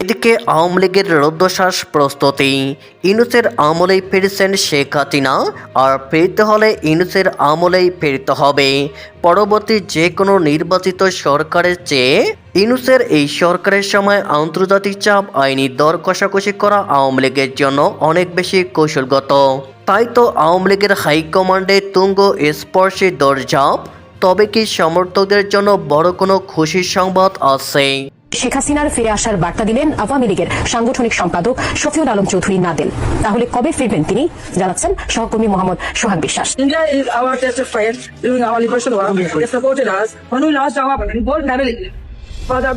এদিকে আওয়ামী লীগের রুদ্ধশ্বাস প্রস্তুতি। ইউনূসের আমলেই ফিরছেন শেখ হাসিনা, আর ফিরতে হলে ইউনূসের আমলেই ফিরতে হবে। পরবর্তী যে কোনো নির্বাচিত সরকারের চেয়ে ইউনূসের এই সরকারের সময় আন্তর্জাতিক চাপ, আইনি দর কষাকষি করা আওয়ামী লীগের জন্য অনেক বেশি কৌশলগত। তাই তো আওয়ামী লীগের হাইকমান্ডে তুঙ্গ স্পর্শী দরজাপ। তবে কি সমর্থকদের জন্য বড় কোনো খুশির সংবাদ আছে? শেখ হাসিনার ফিরে আসার বার্তা দিলেন আওয়ামী লীগের সাংগঠনিক সম্পাদক শফিউল আলম চৌধুরী নাদেল। তাহলে কবে ফিরবেন তিনি, জানাচ্ছেন সহকর্মী মোহাম্মদ সোহাগ বিশ্বাস। India is our tested friend during our liberation war. They supported us when we lost our whole family. Father,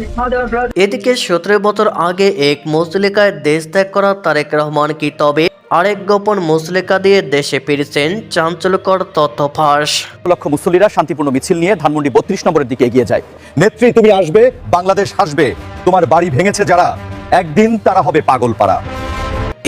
brother. এদিকে 17 বছর আগে এক মুচলেকায় দেশ ত্যাগ করা তারেক রহমান কি তবে আরেক গোপন মুচলেকা দিয়ে দেশে ফিরেছেন? চাঞ্চল্যকর তথ্য ফাঁস। লক্ষ মুসল্লিরা শান্তিপূর্ণ মিছিল নিয়ে ধানমন্ডি 32 নম্বরের দিকে এগিয়ে যায়। নেত্রী, তুমি আসবে, বাংলাদেশ হাসবে, তোমার বাড়ি ভেঙেছে যারা, একদিন তারা হবে পাগলপাড়া।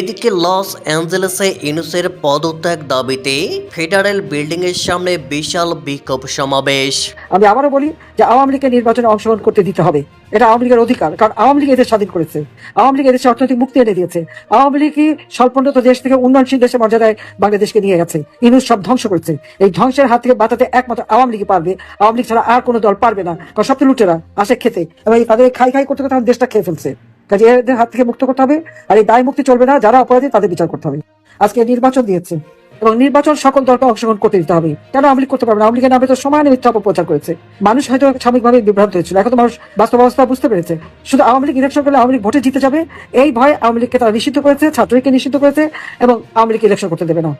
এদিকে লস অ্যাঞ্জেলেসে ইউনূসের পদত্যাগ দাবিতে ফেডারেল বিল্ডিং এর সামনে বিশাল বিক্ষোভ সমাবেশ। আমি আবারও বলি যে আওয়ামী লীগের নির্বাচনে অংশগ্রহণ করতে দিতে হবে, এটা আওয়ামী লীগের অধিকার। কারণ আওয়ামী লীগ এদের স্বাধীন করেছে, আওয়ামী লীগ এদেশে অর্থনৈতিক মুক্তি এনে দিয়েছে, আওয়ামী লীগই স্বল্পোন্নত দেশ থেকে উন্নয়নশীল দেশের মর্যাদায় বাংলাদেশকে নিয়ে গেছে। ইউনূস সব ধ্বংস করেছে। এই ধ্বংসের হাত থেকে বাঁচাতে একমাত্র আওয়ামী লীগই পারবে। আওয়ামী লীগ ছাড়া আর কোনো দল পারবে না। কারণ সব তো লুটেরা আসে খেতে, এবং তাদের খাই করতে করতে আমাদের দেশটা খেয়ে ফেলছে। কাজে এদের হাত থেকে মুক্ত করতে হবে, আর এই দায় মুক্তি চলবে না। যারা অপরাধী তাদের বিচার করতে হবে। আজকে নির্বাচন দিয়েছে এবং নির্বাচন সকল দলকে অংশগ্রহণ করতে দিতে হবে। কেন আওয়ামী লীগ করতে পারবে না? আওয়ামী লীগের নামে তো সমানে মিথ্যা অপপ্রচার করেছে। মানুষ হয়তো সাময়িকভাবে বিভ্রান্ত হয়েছিল, এখন তো মানুষ বাস্তব অবস্থা বুঝতে পেরেছে। শুধু আওয়ামী লীগ ইলেকশন করলে আওয়ামী লীগ ভোটে জিতে যাবে, এই ভয়ে আওয়ামী লীগকে তারা নিষিদ্ধ করেছে, ছাত্রলীগকে নিষিদ্ধ করেছে, এবং আওয়ামী লীগ ইলেকশন করতে দেবে না।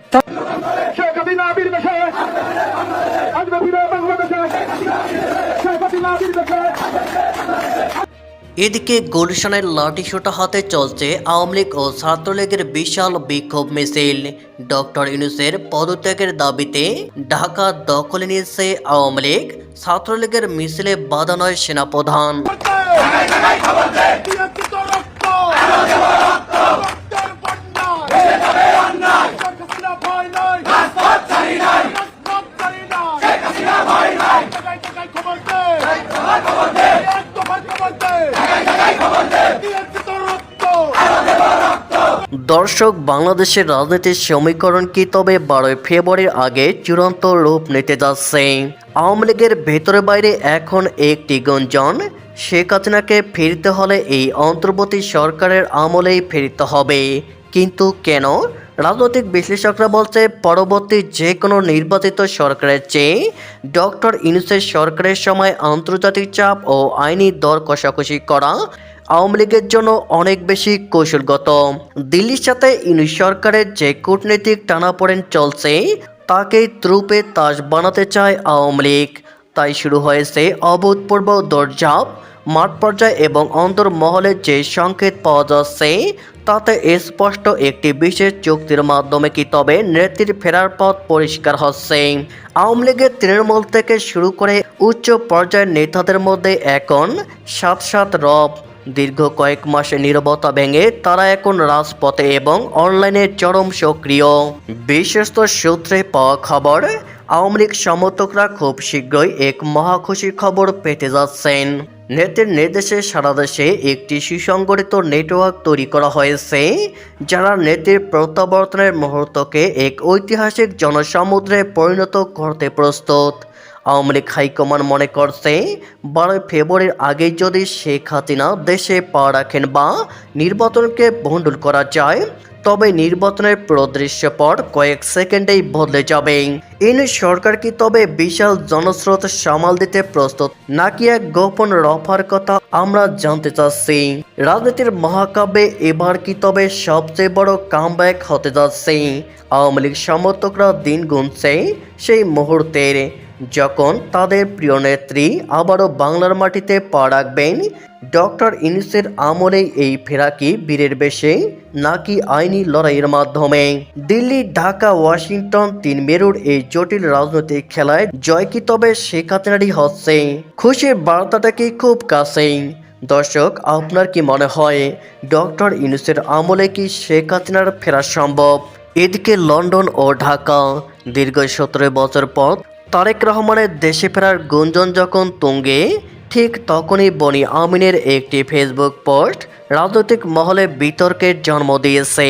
এদিকে গুলশানের লাঠিসোঁটা হাতে চলছে আওয়ামী লীগ ও ছাত্রলীগের বিশাল বিক্ষোভ মিছিল। ডক্টর ইউনূসের পদত্যাগের দাবিতে ঢাকা দখলে নিয়েছে আওয়ামী লীগ। ছাত্রলীগের মিছিলে বাধা নয় সেনাপ্রধান। দর্শক, বাংলাদেশের রাজনীতির সমীকরণ কি তবে 12 ফেব্রুয়ারির আগে চূড়ান্ত রূপ নিতে যাচ্ছে? আওয়ামী লীগের ভেতরে বাইরে এখন একটি গুঞ্জন, শেখ হাসিনাকে ফিরতে হলে এই অন্তর্বর্তী সরকারের আমলেই ফিরতে হবে। কিন্তু কেন? রাজনৈতিক বিশ্লেষকরা বলছে, পরবর্তী যে কোনো নির্বাচিত সরকারের চেয়ে ডক্টর ইউনূসের সরকারের সময় আন্তর্জাতিক চাপ ও আইনি দর কষাকষি করা আওয়ামী লীগের জন্য অনেক বেশি কৌশলগত। দিল্লির সাথে ইউনূস সরকারের যে কূটনৈতিক টানাপোড়েন চলছে তাকেই ত্রুপে তাস বানাতে চায় আওয়ামী লীগ। তাই শুরু হয়েছে অভূতপূর্ব দরজাপ। মাঠ পর্যায়ে এবং অন্তর্মহলে যে সংকেত পাওয়া যাচ্ছে তাতে স্পষ্ট একটি বিশেষ চুক্তির মাধ্যমে কি তবে নেত্রীর ফেরার পথ পরিষ্কার হচ্ছে। আওয়ামী লীগের তৃণমূল থেকে শুরু করে উচ্চ পর্যায়ের নেতাদের মধ্যে এখন সাত রব। দীর্ঘ কয়েক মাসে নীরবতা ভেঙে তারা এখন রাজপথে এবং অনলাইনে চরম সক্রিয়। বিশ্বস্ত সূত্রে পাওয়া খবর, আওয়ামী লীগ সমর্থকরা খুব শীঘ্রই এক মহা খুশির খবর পেতে যাচ্ছেন। নেত্রীর নির্দেশে সারা দেশে একটি সুসংগঠিত নেটওয়ার্ক তৈরি করা হয়েছে, যারা নেত্রীর প্রত্যাবর্তনের মুহূর্তকে এক ঐতিহাসিক জনসমুদ্রে পরিণত করতে প্রস্তুত। আওয়ামী লীগ হাইকমান্ড মনে করছে 12 ফেব্রুয়ারির আগেই যদি শেখ হাসিনা দেশে পা রাখেন বা নির্বাচনকে ভণ্ডুল করা যায়, তবে নির্বাচনের পুরো দৃশ্যপট কয়েক সেকেন্ডেই বদলে যাবে। ইউনূস সরকার কি তবে বিশাল জনস্রোত সামাল দিতে প্রস্তুত, নাকি এক গোপন রফার কথা আমরা জানতে চাচ্ছি। রাজনীতির মহাকাব্যে এবার কি তবে সবচেয়ে বড় কামব্যাক হতে যাচ্ছে? আওয়ামী লীগ সমর্থকরা দিন গুনছে সেই মুহূর্তের, যখন তাদের প্রিয় নেত্রী আবারও বাংলার মাটিতে পা রাখবেন। ডক্টর ইউনূসের আমলেই এই ফেরা কি বীরের বেশে, নাকি আইনি লড়াইয়ের মাধ্যমে? দিল্লি, ঢাকা, ওয়াশিংটন, 3 মেরুর এই জটিল রাজনৈতিক খেলায় জয় কি তবে শেখ হাসিনারই হচ্ছে? খুশির বার্তাটা কি খুব কাছেই? দর্শক, আপনার কি মনে হয় ডক্টর ইউনূসের আমলে কি শেখ হাসিনার ফেরা সম্ভব? এদিকে লন্ডন ও ঢাকা, দীর্ঘ 17 বছর পর তারেক রহমানের দেশে ফেরার গুঞ্জন যখন তুঙ্গে, ঠিক তখনই বনি আমিনের একটি ফেসবুক পোস্ট রাজনৈতিক মহলে বিতর্কের জন্ম দিয়েছে।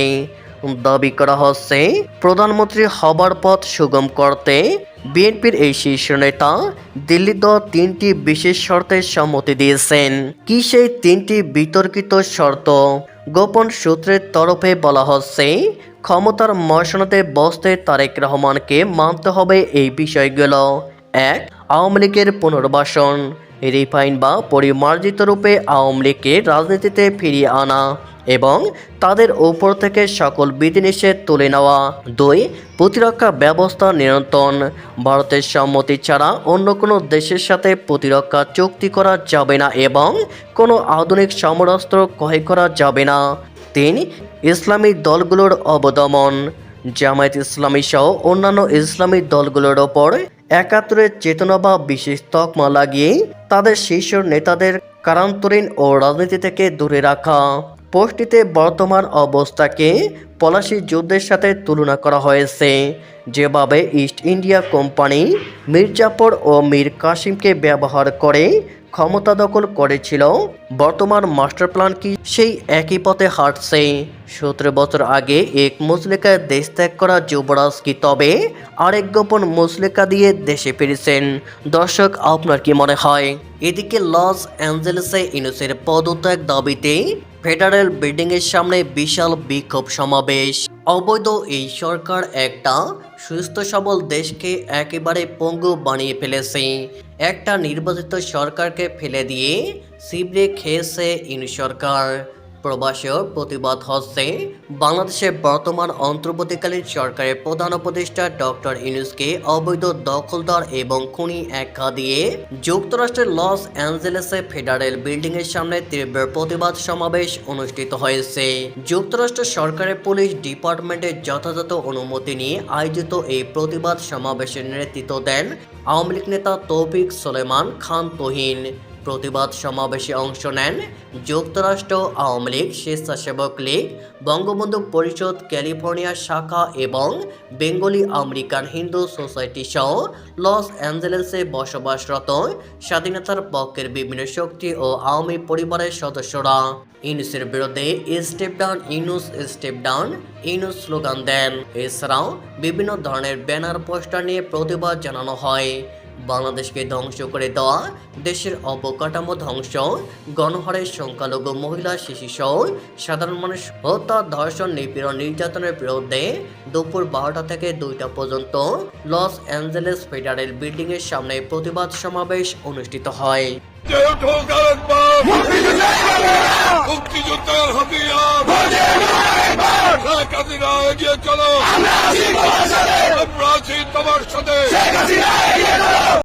দাবি করা হচ্ছে প্রধানমন্ত্রী হবার পথ সুগম করতে বিএনপির এই শীর্ষ নেতা দিল্লি দেওয়া 3টি বিশেষ শর্তে সম্মতি দিয়েছেন। কি সেই 3টি বিতর্কিত শর্ত? গোপন সূত্রের তরফে বলা হচ্ছে ক্ষমতার মসনদে বসতে তারেক রহমানকে মানতে হবে এই বিষয়গুলো। 1. আওয়ামী লীগের পুনর্বাসন, রিফাইন বা পরিমার্জিত রূপে আওয়ামী লীগকে রাজনীতিতে ফিরিয়ে আনা এবং তাদের উপর থেকে সকল বিধিনিষেধ তুলে নেওয়া। 2. প্রতিরক্ষা ব্যবস্থা নিয়ন্ত্রণ, ভারতের সম্মতি ছাড়া অন্য কোনো দেশের সাথে প্রতিরক্ষা চুক্তি করা যাবে না এবং কোনো আধুনিক সমরাস্ত্র ক্রয় করা যাবে না। 3. ইসলামী দলগুলোর অবদমন, জামায়াত ইসলামী সহ অন্যান্য ইসলামী দলগুলোর ওপর ৭১-এর চেতনা বা বিশেষ তকমা লাগিয়ে তাদের শীর্ষ নেতাদের কারান্তরীণ ও রাজনীতি থেকে দূরে রাখা। পোস্টটিতে বর্তমান অবস্থাকে পলাশি যুদ্ধের সাথে তুলনা করা হয়েছে। যেভাবে east India company Mir Jafar ও মীর কাসিমকে ব্যবহার করে ক্ষমতা দখল করেছিল, বর্তমান মাস্টার প্ল্যান কি সেই একই পথে হাঁটছে? 17 বছর আগে এক মুচলেকায় দেশ ত্যাগ করা যুবরাজ কি তবে আরেক গোপন মুচলেকা দিয়ে দেশে ফিরেছেন? দর্শক, আপনার কি মনে হয়? এদিকে লস অ্যাঞ্জেলেসে ইউনূসের পদত্যাগ দাবিতে ফেডারেল বিল্ডিংয়ের সামনে বিশাল বিক্ষোভ সমাবেশ। অবৈধ এই সরকার একটা সুস্থ সবল দেশকে একেবারে পঙ্গু বানিয়ে ফেলেছে। একটা নির্বাচিত সরকারকে ফেলে দিয়ে সিবড়ে খেয়েছে ইউনূস সরকার। প্রবাসীর প্রতিবাদ হচ্ছে বাংলাদেশের বর্তমান অন্তর্বর্তীকালীন সরকারের প্রধান উপদেষ্টা ডক্টর ইউনূসকে অবৈধ দখলদার এবং খুনি আখ্যা দিয়ে যুক্তরাষ্ট্রের লস অ্যাঞ্জেলেসে ফেডারেল বিল্ডিংয়ের সামনে তীব্র প্রতিবাদ সমাবেশ অনুষ্ঠিত হয়েছে। যুক্তরাষ্ট্র সরকারের পুলিশ ডিপার্টমেন্টের যথাযথ অনুমতি নিয়ে আয়োজিত এই প্রতিবাদ সমাবেশের নেতৃত্ব দেন আওয়ামী লীগ নেতা তৌফিক সুলেমান খান তুহিন। প্রতিবাদ সমাবেশে অংশ নেন যুক্তরাষ্ট্র আওয়ামী লীগ, স্বেচ্ছাসেবক লীগ, বঙ্গবন্ধু পরিষদ ক্যালিফোর্নিয়া শাখা এবং বেঙ্গলি আমেরিকান হিন্দু সোসাইটি সহ লস অ্যাঞ্জেলেসে বসবাসরত স্বাধীনতার পক্ষের বিভিন্ন শক্তি ও আওয়ামী পরিবারের সদস্যরা। ইউনূসের বিরুদ্ধে step down Yunus, step down Yunus slogan দেন। এছাড়াও বিভিন্ন ধরনের ব্যানার পোস্টার নিয়ে প্রতিবাদ জানানো হয়। বাংলাদেশকে ধ্বংস করে দেওয়া, দেশের অবকাঠামো ধ্বংস, গণহারের সংখ্যালঘু মহিলা, শিশুসহ সাধারণ মানুষ হত্যা, ধর্ষণ, নিপীড়ন, নির্যাতনের বিরুদ্ধে দুপুর 12টা থেকে 2টা পর্যন্ত লস অ্যাঞ্জেলেস ফেডারেল বিল্ডিংয়ের সামনে প্রতিবাদ সমাবেশ অনুষ্ঠিত হয়। মুক্তিযোদ্ধার হাতিয়ার